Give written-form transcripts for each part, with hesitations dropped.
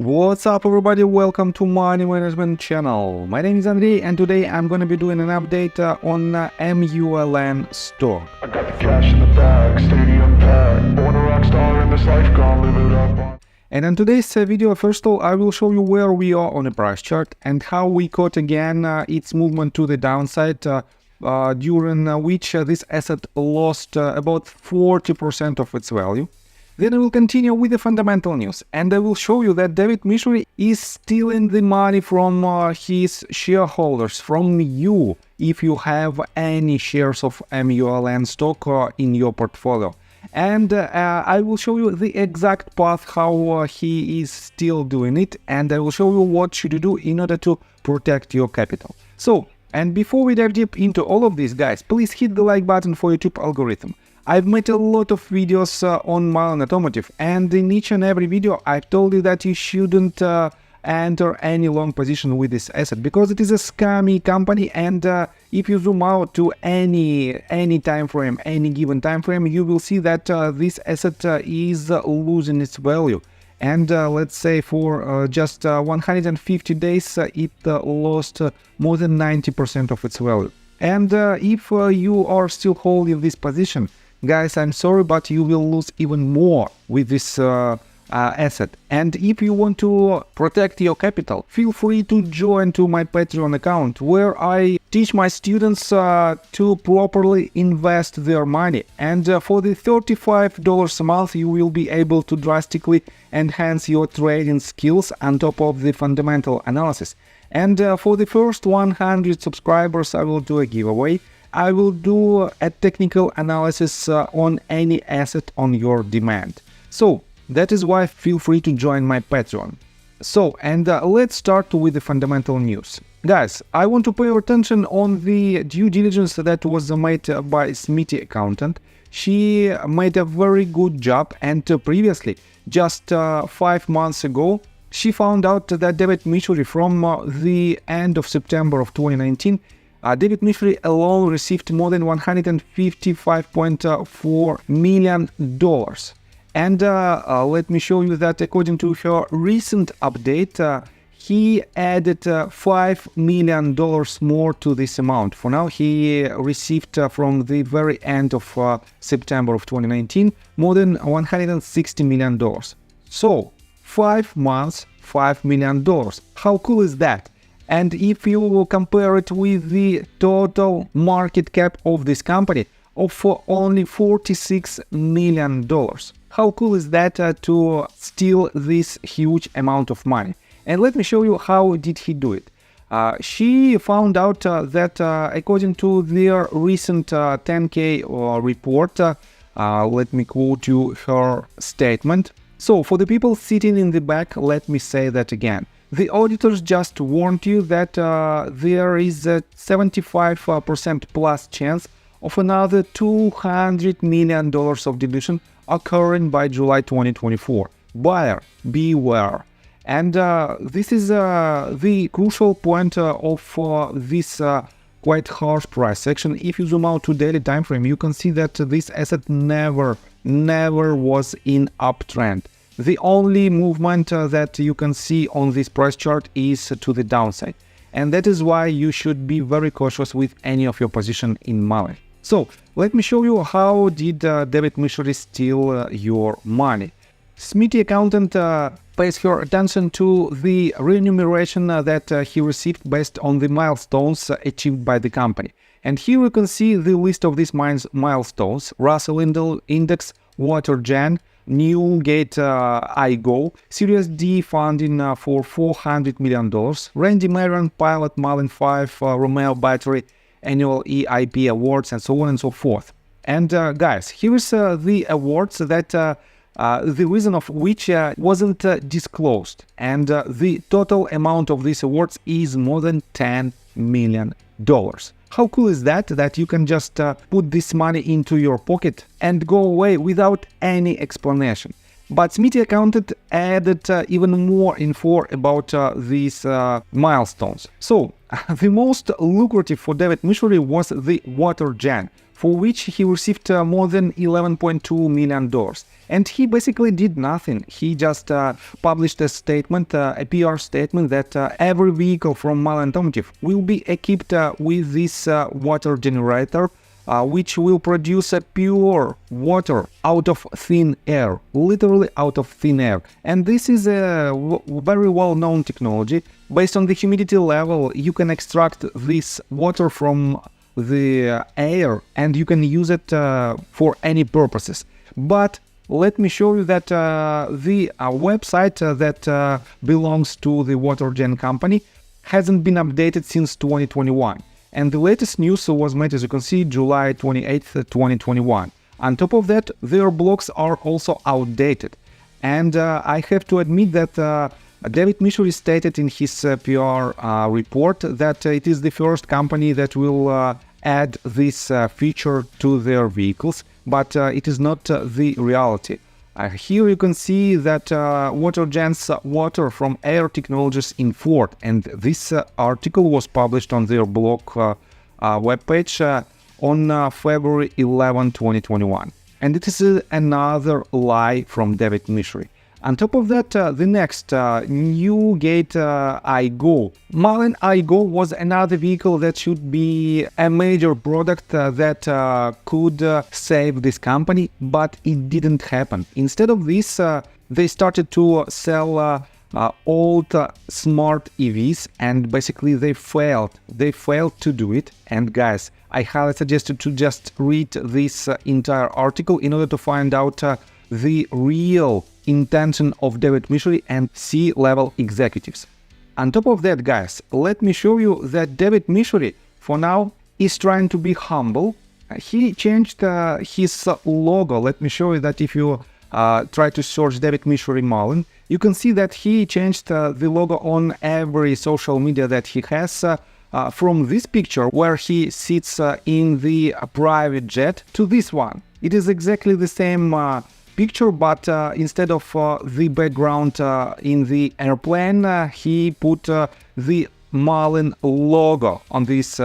What's up everybody, welcome to Money Management channel. My name is Andrei and today I'm gonna be doing an update on MULN stock. I got the cash in the bag, stadium packed, born a rock star in this life, gonna live it up. And in today's video, first of all, I will show you where we are on the price chart and how we caught again its movement to the downside, during which this asset lost about 40% of its value. Then I will continue with the fundamental news, and I will show you that David Michery is stealing the money from his shareholders, from you, if you have any shares of MULN stock in your portfolio. And I will show you the exact path how he is still doing it, and I will show you what should you do in order to protect your capital. So, and before we dive deep into all of this, guys, please hit the like button for YouTube algorithm. I've made a lot of videos on Mullen Automotive, and in each and every video I've told you that you shouldn't enter any long position with this asset because it is a scammy company, and if you zoom out to any time frame, any given time frame, you will see that this asset is losing its value. And let's say for just 150 days it lost more than 90% of its value. And if you are still holding this position, guys, I'm sorry, but you will lose even more with this asset. And if you want to protect your capital, feel free to join to my Patreon account, where I teach my students to properly invest their money. And for the $35 a month, you will be able to drastically enhance your trading skills on top of the fundamental analysis. And for the first 100 subscribers, I will do a giveaway. I will do a technical analysis on any asset on your demand. So that is why feel free to join my Patreon. So, and let's start with the fundamental news. Guys, I want to pay your attention on the due diligence that was made by Smithy accountant. She made a very good job, and previously, just 5 months ago, she found out that David Michery, from the end of September of 2019, David Michery alone received more than $155.4 million. And let me show you that according to her recent update, he added $5 million more to this amount. For now, he received from the very end of September of 2019 more than $160 million. So 5 months, $5 million. How cool is that? And if you compare it with the total market cap of this company of only $46 million, how cool is that to steal this huge amount of money? And let me show you how did he do it. She found out that according to their recent 10K report, let me quote you her statement. So for the people sitting in the back, let me say that again. The auditors just warned you that there is a 75% plus chance of another $200 million of dilution occurring by July 2024. Buyer, beware. And this is the crucial point of this quite harsh price action. If you zoom out to daily time frame, you can see that this asset never was in uptrend. The only movement that you can see on this price chart is to the downside. And that is why you should be very cautious with any of your position in Mullen. So let me show you how did David Michery steal your money. Smithy accountant pays her attention to the remuneration that he received based on the milestones achieved by the company. And here you can see the list of these milestones: Russell Index, Watergen, Newgate iGo, Series D funding for $400 million, Randy Marion Pilot Mullen 5 Romeo Battery Annual EIP Awards, and so on and so forth. And guys, here is the awards that the reason of which wasn't disclosed, and the total amount of these awards is more than $10 million. How cool is that, that you can just put this money into your pocket and go away without any explanation? But Smithy accountant added even more info about these milestones. So the most lucrative for David Michery was the Watergen for which he received more than $11.2 million. And he basically did nothing. He just published a statement, a PR statement, that every vehicle from Mullen Automotive will be equipped with this water generator, which will produce a pure water out of thin air, literally out of thin air. And this is a very well-known technology. Based on the humidity level, you can extract this water from the air and you can use it for any purposes. But let me show you that the website that belongs to the water gen company hasn't been updated since 2021. And the latest news was made, as you can see, July 28th, 2021. On top of that, their blogs are also outdated. And I have to admit that David Michery stated in his PR report that it is the first company that will add this feature to their vehicles, but it is not the reality. Here you can see that WaterGen's water from air technologies in Ford, and this article was published on their blog webpage on February 11, 2021. And it is another lie from David Michery. On top of that, the next Newgate iGo. Mullen iGo was another vehicle that should be a major product that could save this company, but it didn't happen. Instead of this, they started to sell old smart EVs, and basically they failed. They failed to do it. And guys, I highly suggest you to just read this entire article in order to find out the real intention of David Michery and C-level executives. On top of that, guys, let me show you that David Michery, for now, is trying to be humble. He changed his logo. Let me show you that if you try to search David Michery Mullen, you can see that he changed the logo on every social media that he has, from this picture where he sits in the private jet to this one. It is exactly the same picture, but instead of the background in the airplane, he put the Mullen logo on these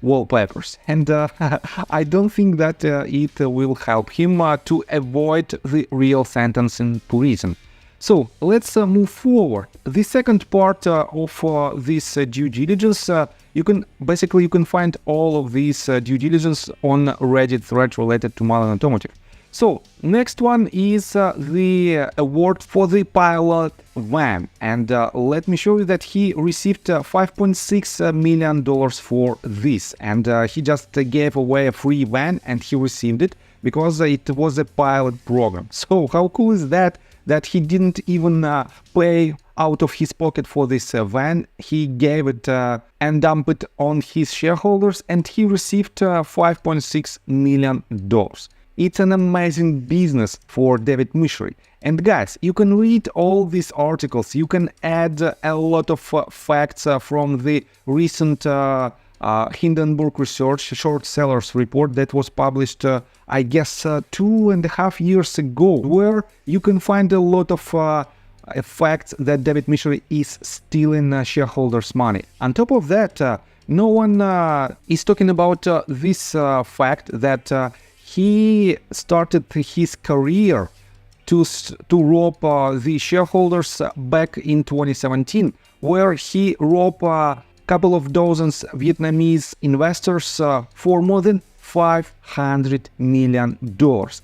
wallpapers. And I don't think that it will help him to avoid the real sentence in prison. So let's move forward. The second part of this due diligence, you can find all of these due diligence on Reddit thread related to Mullen Automotive. So next one is the award for the pilot van, and let me show you that he received $5.6 million for this, and he just gave away a free van and he received it because it was a pilot program. So how cool is that? That he didn't even pay out of his pocket for this van. He gave it and dumped it on his shareholders, and he received $5.6 million. It's an amazing business for David Michery. And guys, you can read all these articles. You can add a lot of facts from the recent Hindenburg Research short sellers report that was published, I guess, 2.5 years ago, where you can find a lot of facts that David Michery is stealing shareholders' money. On top of that, no one is talking about this fact that he started his career to rob the shareholders back in 2017, where he robbed a couple of dozens Vietnamese investors for more than $500 million.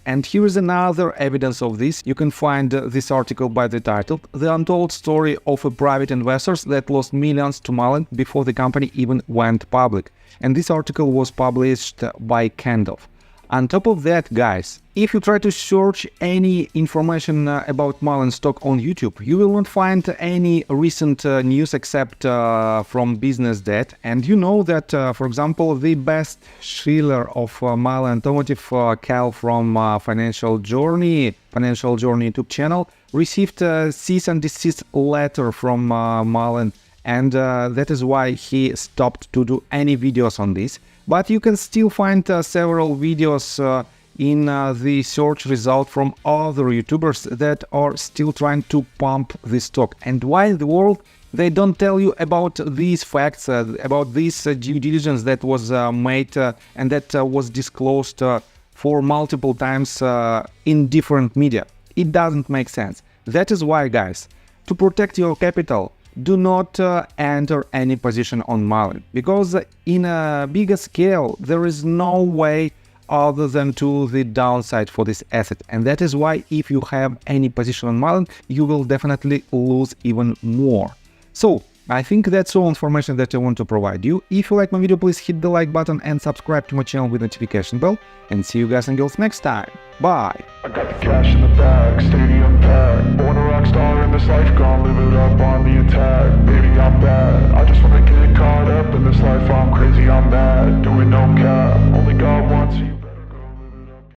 And here is another evidence of this. You can find this article by the title, The Untold Story of a Private Investors That Lost Millions to Mullen Before the Company Even Went Public. And this article was published by Kendall. On top of that, guys, if you try to search any information about Mullen stock on YouTube, you will not find any recent news except from Business Debt. And you know that, for example, the best seller of Mullen Automotive, Cal from Financial Journey YouTube channel, received a cease and desist letter from Mullen, and that is why he stopped to do any videos on this. But you can still find several videos in the search result from other YouTubers that are still trying to pump this stock. And why in the world They don't tell you about these facts, about this due diligence that was made and that was disclosed for multiple times in different media. It doesn't make sense. That is why, guys, to protect your capital, do not enter any position on MULN, because in a bigger scale, there is no way other than to the downside for this asset. And that is why if you have any position on MULN, you will definitely lose even more. So I think that's all information that I want to provide you. If you like my video, please hit the like button and subscribe to my channel with notification bell. And see you guys and girls next time. Bye! I got the cash in the bag, stadium packed. Born a rock star in this life, gonna live it up on the attack. Baby, I'm bad, I just wanna get caught up in this life, I'm crazy, I'm mad. Doing no cap.